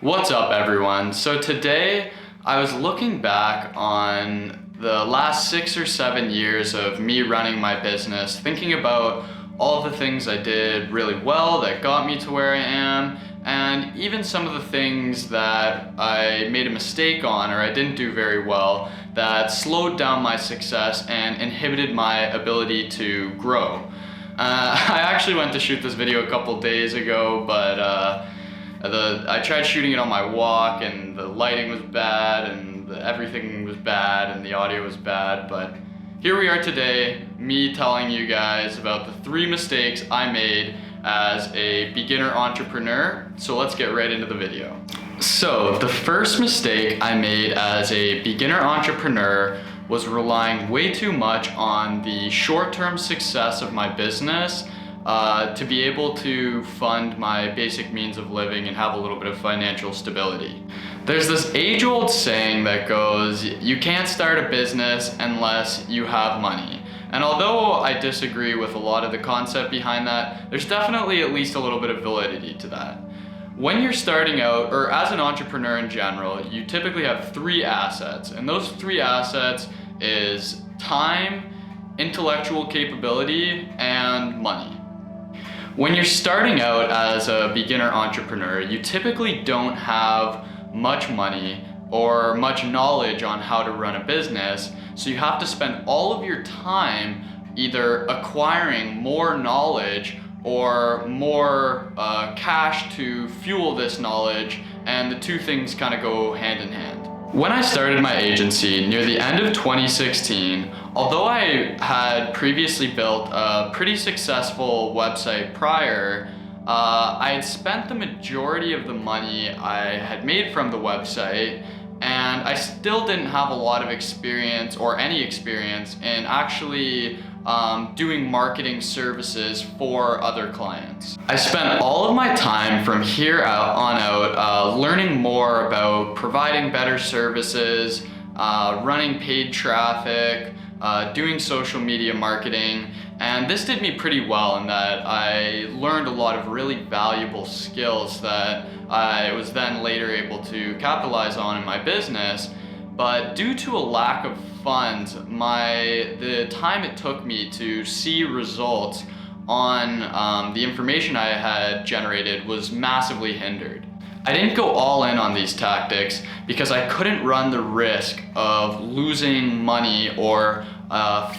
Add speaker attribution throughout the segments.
Speaker 1: What's up, everyone? So today I was looking back on the last 6 or 7 years of me running my business, thinking about all the things I did really well that got me to where I am, and even some of the things that I made a mistake on or I didn't do very well that slowed down my success and inhibited my ability to grow. I actually went to shoot this video a couple days ago, but I tried shooting it on my walk and the lighting was bad and everything was bad and the audio was bad, but here we are today, me telling you guys about the 3 mistakes I made as a beginner entrepreneur. So let's get right into the video. So the first mistake I made as a beginner entrepreneur was relying way too much on the short-term success of my business to be able to fund my basic means of living and have a little bit of financial stability. There's this age-old saying that goes, you can't start a business unless you have money. And although I disagree with a lot of the concept behind that, there's definitely at least a little bit of validity to that. When you're starting out, or as an entrepreneur in general, you typically have 3 assets, and those 3 assets is time, intellectual capability, and money. When you're starting out as a beginner entrepreneur, you typically don't have much money or much knowledge on how to run a business, so you have to spend all of your time either acquiring more knowledge or more cash to fuel this knowledge, and the 2 things kind of go hand in hand. When I started my agency near the end of 2016, although I had previously built a pretty successful website prior, I had spent the majority of the money I had made from the website, and I still didn't have a lot of experience or any experience in actually doing marketing services for other clients. I spent all of my time from here on out learning more about providing better services, running paid traffic, doing social media marketing, and this did me pretty well in that I learned a lot of really valuable skills that I was then later able to capitalize on in my business. But due to a lack of funds, the time it took me to see results on the information I had generated was massively hindered. I didn't go all in on these tactics because I couldn't run the risk of losing money or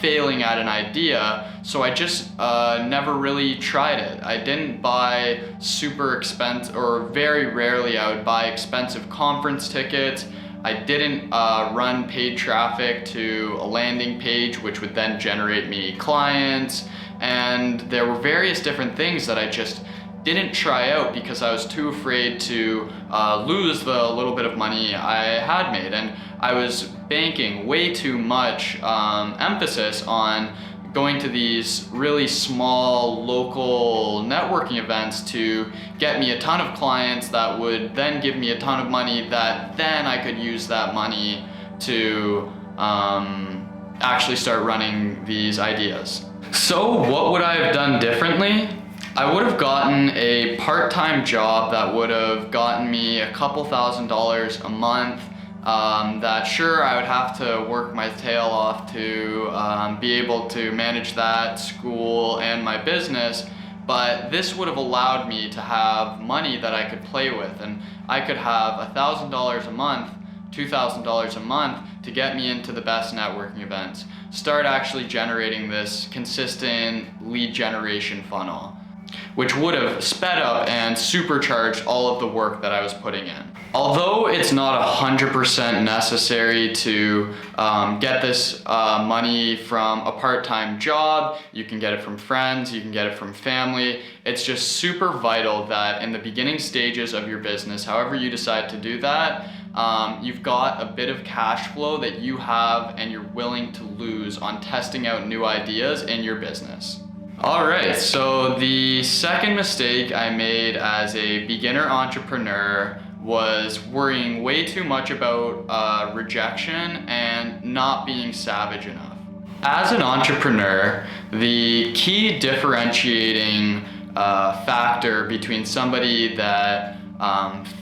Speaker 1: failing at an idea, so I just never really tried it. I didn't buy super expensive, or very rarely I would buy expensive conference tickets. I didn't run paid traffic to a landing page, which would then generate me clients, and there were various different things that I just didn't try out because I was too afraid to lose the little bit of money I had made, and I was banking way too much emphasis on going to these really small local networking events to get me a ton of clients that would then give me a ton of money that then I could use that money to actually start running these ideas. So what would I have done differently? I would have gotten a part-time job that would have gotten me a couple $1,000s a month. That sure, I would have to work my tail off to be able to manage that, school, and my business, but this would have allowed me to have money that I could play with, and I could have $1,000 a month, $2,000 a month to get me into the best networking events, start actually generating this consistent lead generation funnel, which would have sped up and supercharged all of the work that I was putting in. Although it's not 100% necessary to get this money from a part-time job, you can get it from friends, you can get it from family, it's just super vital that in the beginning stages of your business, however you decide to do that, you've got a bit of cash flow that you have and you're willing to lose on testing out new ideas in your business. Alright, so the second mistake I made as a beginner entrepreneur was worrying way too much about rejection and not being savage enough. As an entrepreneur, the key differentiating factor between somebody that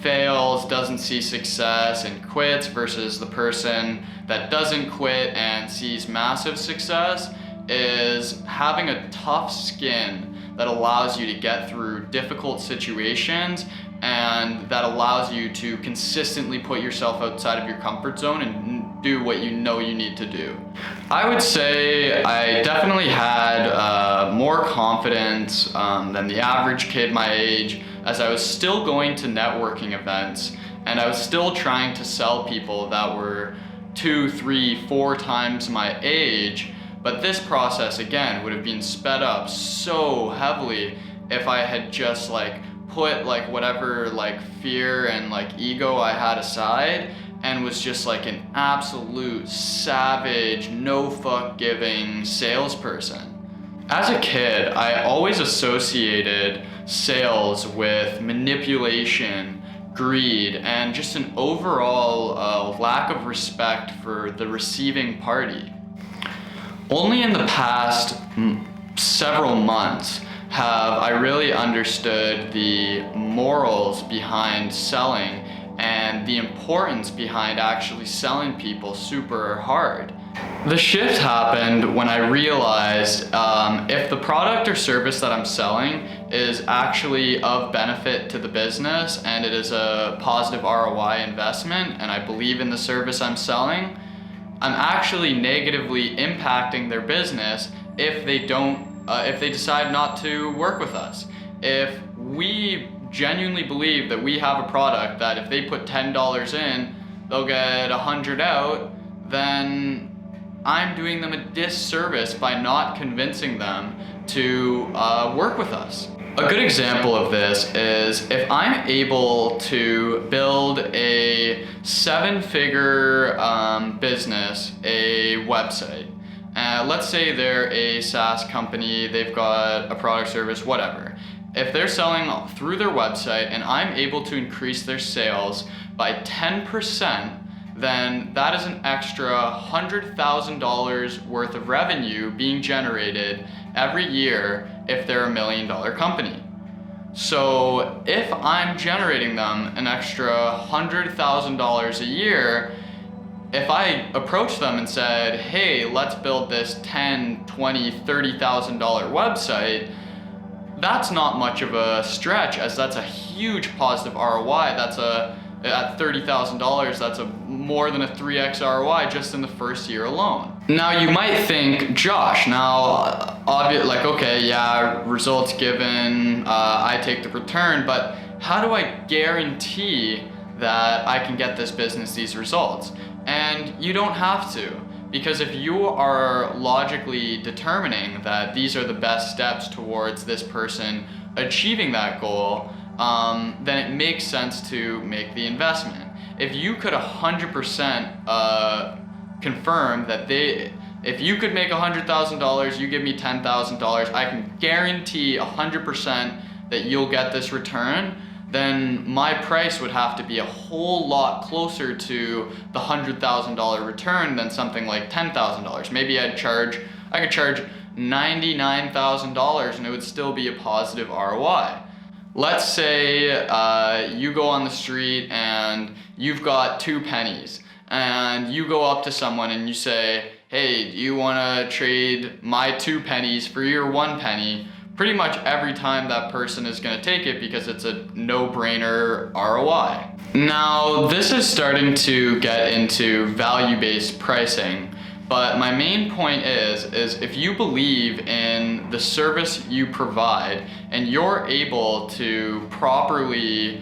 Speaker 1: fails, doesn't see success, and quits versus the person that doesn't quit and sees massive success is having a tough skin that allows you to get through difficult situations and that allows you to consistently put yourself outside of your comfort zone and do what you know you need to do. I would say I definitely had more confidence than the average kid my age, as I was still going to networking events and I was still trying to sell people that were 2, 3, 4 times my age. But this process, again, would have been sped up so heavily if I had just put whatever fear and ego I had aside and was just an absolute savage, no fuck giving salesperson. As a kid, I always associated sales with manipulation, greed, and just an overall lack of respect for the receiving party. Only in the past several months have I really understood the morals behind selling and the importance behind actually selling people super hard. The shift happened when I realized if the product or service that I'm selling is actually of benefit to the business and it is a positive ROI investment and I believe in the service I'm selling, I'm actually negatively impacting their business if they decide not to work with us. If we genuinely believe that we have a product that if they put $10 in, they'll get 100 out, then I'm doing them a disservice by not convincing them to work with us. A good example of this is if I'm able to build a 7-figure business, a website. Let's say they're a SaaS company, they've got a product, service, whatever. If they're selling through their website and I'm able to increase their sales by 10%, then that is an extra $100,000 worth of revenue being generated every year if they're $1 million company. So if I'm generating them an extra $100,000 a year, if I approached them and said, hey, let's build this $10,000, $20,000, $30,000 website, that's not much of a stretch, as that's a huge positive ROI. At $30,000, that's more than a 3x ROI just in the first year alone. Now you might think, Josh, okay, yeah, results given, I take the return, but how do I guarantee that I can get this business these results? And you don't have to, because if you are logically determining that these are the best steps towards this person achieving that goal, then it makes sense to make the investment. If you could 100% confirm that if you could make $100,000, you give me $10,000, I can guarantee 100% that you'll get this return, then my price would have to be a whole lot closer to the $100,000 return than something like $10,000. Maybe I could charge $99,000 and it would still be a positive ROI. Let's say you go on the street and you've got 2 pennies and you go up to someone and you say, hey, do you want to trade my 2 pennies for your 1 penny? Pretty much every time that person is going to take it because it's a no-brainer ROI. Now, this is starting to get into value-based pricing. But my main point is if you believe in the service you provide and you're able to properly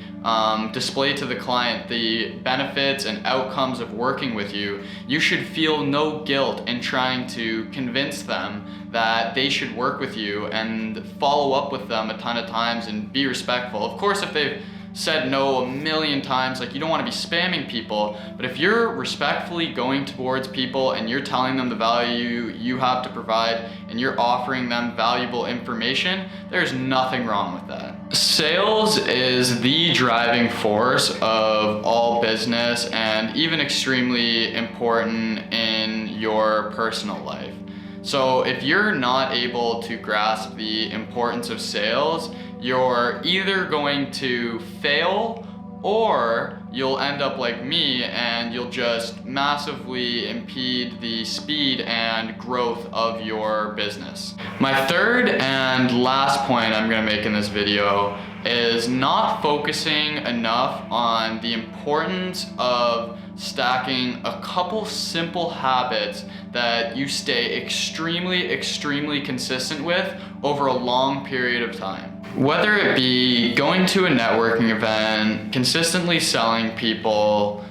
Speaker 1: display to the client the benefits and outcomes of working with you, you should feel no guilt in trying to convince them that they should work with you and follow up with them a ton of times and be respectful. Of course, if they've said no a million times, you don't want to be spamming people, but if you're respectfully going towards people and you're telling them the value you have to provide and you're offering them valuable information, there's nothing wrong with that. Sales is the driving force of all business and even extremely important in your personal life. So if you're not able to grasp the importance of sales, you're either going to fail or you'll end up like me and you'll just massively impede the speed and growth of your business. My third and last point I'm going to make in this video is not focusing enough on the importance of stacking a couple simple habits that you stay extremely consistent with over a long period of time. Whether it be going to a networking event, consistently selling people,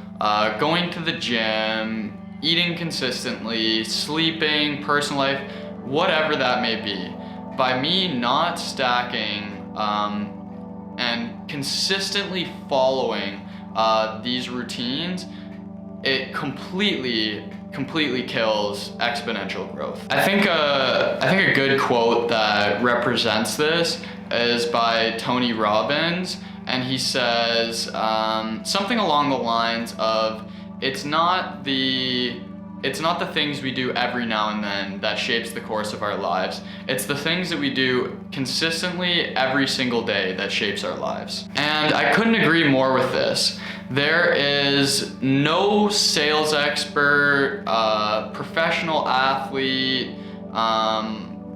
Speaker 1: going to the gym, eating consistently, sleeping, personal life, whatever that may be. By me not stacking and consistently following these routines, it completely kills exponential growth. I think a good quote that represents this is by Tony Robbins, and he says something along the lines of, it's not the things we do every now and then that shapes the course of our lives. It's the things that we do consistently every single day that shapes our lives. And I couldn't agree more with this. There is no sales expert, professional athlete,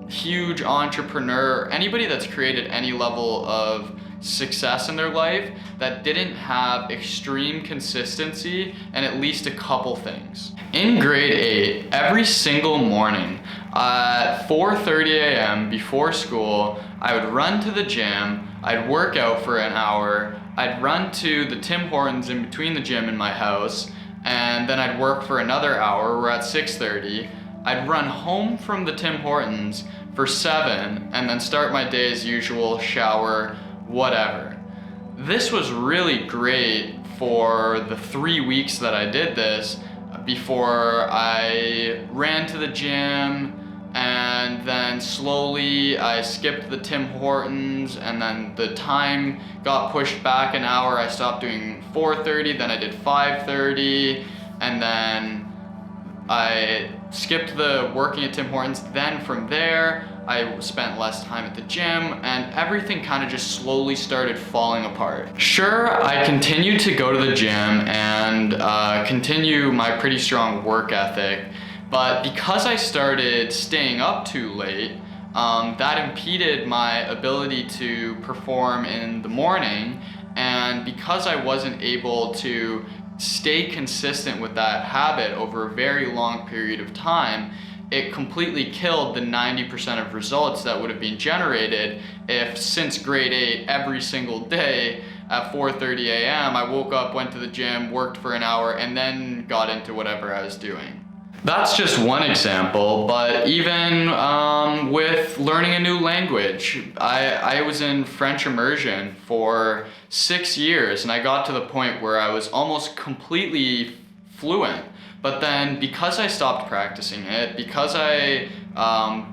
Speaker 1: huge entrepreneur, anybody that's created any level of success in their life that didn't have extreme consistency and at least a couple things. In grade 8, every single morning at 4:30 a.m. before school, I would run to the gym, I'd work out for an hour, I'd run to the Tim Hortons in between the gym and my house, and then I'd work for another hour. We're at 6:30. I'd run home from the Tim Hortons for 7 and then start my day as usual, shower, whatever. This was really great for the 3 weeks that I did this before I ran to the gym, and then slowly I skipped the Tim Hortons, and then the time got pushed back an hour. I stopped doing 4:30, then I did 5:30, and then I skipped the working at Tim Hortons. Then from there, I spent less time at the gym, and everything kind of just slowly started falling apart. Sure, I continued to go to the gym and continue my pretty strong work ethic, but because I started staying up too late, that impeded my ability to perform in the morning, and because I wasn't able to stay consistent with that habit over a very long period of time, it completely killed the 90% of results that would have been generated if, since grade 8, every single day at 4:30 a.m. I woke up, went to the gym, worked for an hour, and then got into whatever I was doing. That's just one example, but even with learning a new language, I was in French immersion for 6 years, and I got to the point where I was almost completely fluent. But then because I stopped practicing it, because I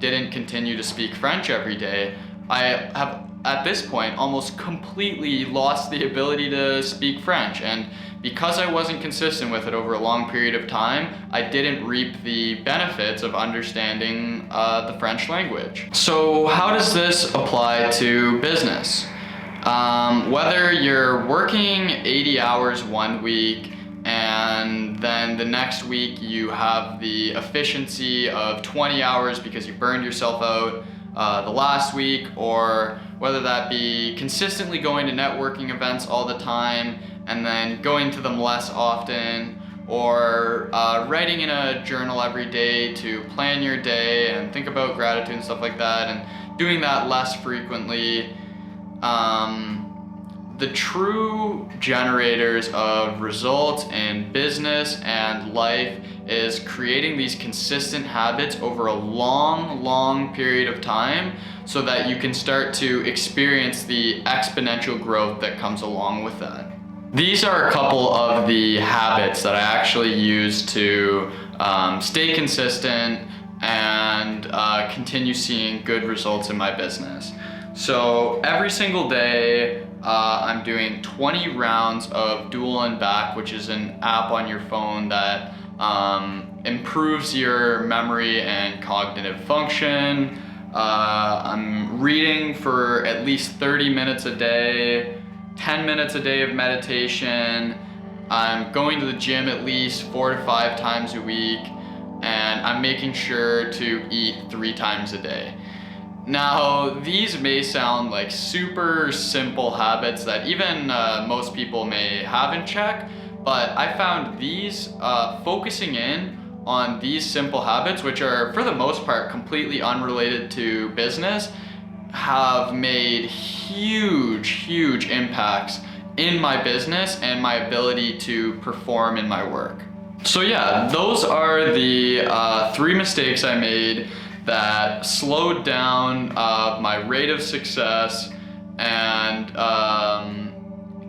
Speaker 1: didn't continue to speak French every day, I have at this point almost completely lost the ability to speak French. And because I wasn't consistent with it over a long period of time, I didn't reap the benefits of understanding the French language. So how does this apply to business? Whether you're working 80 hours one week and then the next week you have the efficiency of 20 hours because you burned yourself out the last week, or whether that be consistently going to networking events all the time and then going to them less often, or writing in a journal every day to plan your day and think about gratitude and stuff like that, and doing that less frequently. The true generators of results in business and life is creating these consistent habits over a long period of time so that you can start to experience the exponential growth that comes along with that. These are a couple of the habits that I actually use to stay consistent and continue seeing good results in my business. So every single day, I'm doing 20 rounds of Dual and Back, which is an app on your phone that improves your memory and cognitive function. I'm reading for at least 30 minutes a day, 10 minutes a day of meditation. I'm going to the gym at least 4 to 5 times a week, and I'm making sure to eat 3 times a day. Now, these may sound like super simple habits that even most people may have in check, but I found these, focusing in on these simple habits, which are for the most part completely unrelated to business, have made huge impacts in my business and my ability to perform in my work. So yeah, those are the 3 mistakes I made that slowed down my rate of success and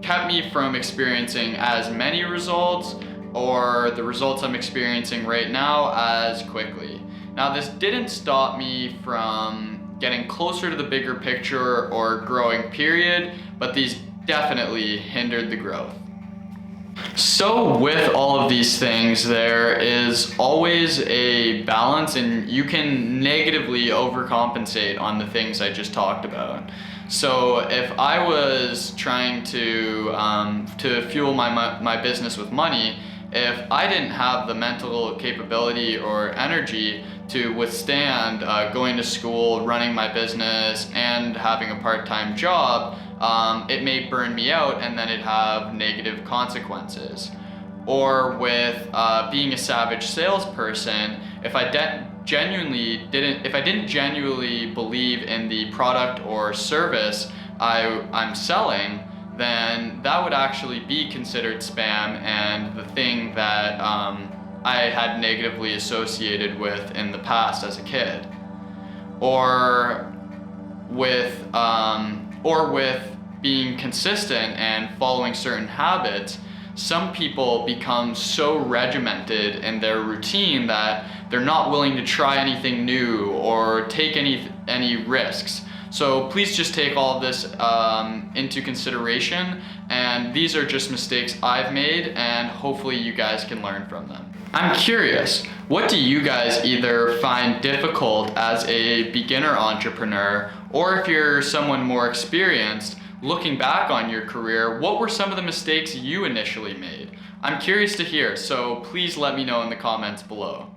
Speaker 1: kept me from experiencing as many results or the results I'm experiencing right now as quickly. Now, this didn't stop me from getting closer to the bigger picture or growing, period, but these definitely hindered the growth. So with all of these things, there is always a balance, and you can negatively overcompensate on the things I just talked about. So if I was trying to fuel my business with money, if I didn't have the mental capability or energy to withstand going to school, running my business, and having a part-time job, it may burn me out and then it'd have negative consequences. Or with being a savage salesperson, if I didn't genuinely believe in the product or service I'm selling, then that would actually be considered spam and the thing that I had negatively associated with in the past as a kid. Or with being consistent and following certain habits, some people become so regimented in their routine that they're not willing to try anything new or take any risks. So please just take all of this into consideration, and these are just mistakes I've made, and hopefully you guys can learn from them. I'm curious, what do you guys either find difficult as a beginner entrepreneur, or if you're someone more experienced, looking back on your career, what were some of the mistakes you initially made? I'm curious to hear, so please let me know in the comments below.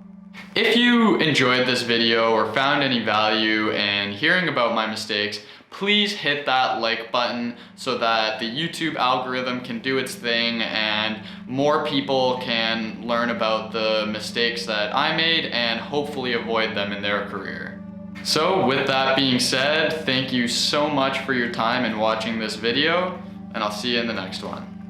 Speaker 1: If you enjoyed this video or found any value in hearing about my mistakes, please hit that like button so that the YouTube algorithm can do its thing and more people can learn about the mistakes that I made and hopefully avoid them in their career. So with that being said, thank you so much for your time in watching this video, and I'll see you in the next one.